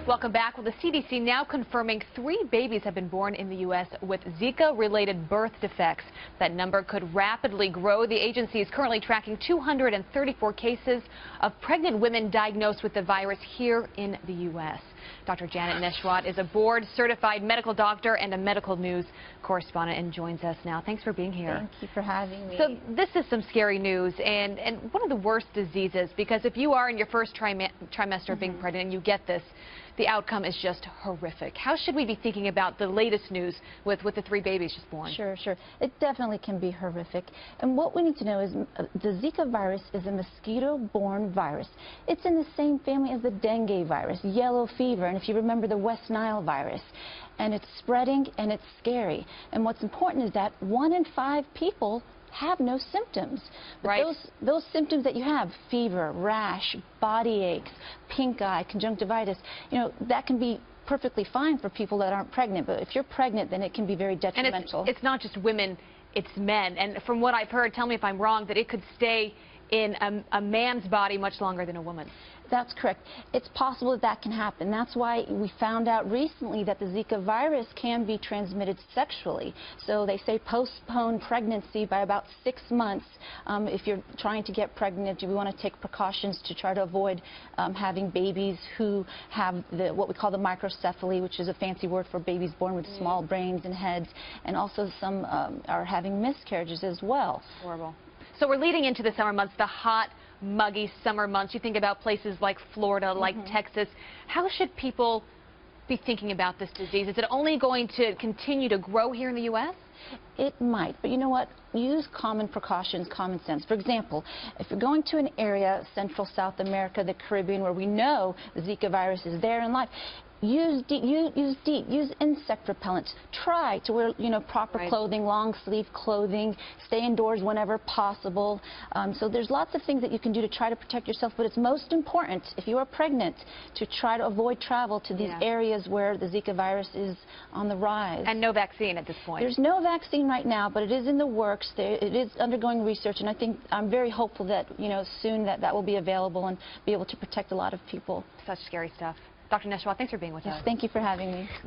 Welcome back. Well, the CDC now confirming 3 babies have been born in the U.S. with Zika-related birth defects. That number could rapidly grow. The agency is currently tracking 234 cases of pregnant women diagnosed with the virus here in the U.S. Dr. Janet Neshwat is a board-certified medical doctor and a medical news correspondent and joins us now. Thanks for being here. Thank you for having me. So this is some scary news and one of the worst diseases, because if you are in your first trimester of being pregnant and you get this, the outcome is just horrific. How should we be thinking about the latest news with the 3 babies just born? Sure. It definitely can be horrific. And what we need to know is the Zika virus is a mosquito-borne virus. It's in the same family as the dengue virus, yellow fever, and if you remember the West Nile virus. And it's spreading and it's scary. And what's important is that 1 in 5 people have no symptoms. But right. Those symptoms that you have, fever, rash, body aches, pink eye, conjunctivitis, that can be perfectly fine for people that aren't pregnant. But if you're pregnant, then it can be very detrimental. And it's not just women, it's men. And from what I've heard, tell me if I'm wrong, that it could stay in a man's body much longer than a woman. That's correct. It's possible that can happen. That's why we found out recently that the Zika virus can be transmitted sexually. So they say postpone pregnancy by about 6 months. If you're trying to get pregnant, we want to take precautions to try to avoid having babies who have what we call the microcephaly, which is a fancy word for babies born with small brains and heads. And also some are having miscarriages as well. Horrible. So we're leading into the summer months, the hot, muggy summer months. You think about places like Florida, like Texas. How should people be thinking about this disease? Is it only going to continue to grow here in the U.S.? It might, but you know what? Use common precautions, common sense. For example, if you're going to an area, Central South America, the Caribbean, where we know the Zika virus is there in life, use insect repellents. Try to wear, proper clothing, long sleeve clothing. Stay indoors whenever possible. So there's lots of things that you can do to try to protect yourself, but it's most important, if you are pregnant, to try to avoid travel to these areas where the Zika virus is on the rise. And no vaccine at this point. There's no vaccine right now, but it is in the works. It is undergoing research, and I think I'm very hopeful that, soon that will be available and be able to protect a lot of people. Such scary stuff. Dr. Neshwat, thanks for being with us. Thank you for having me.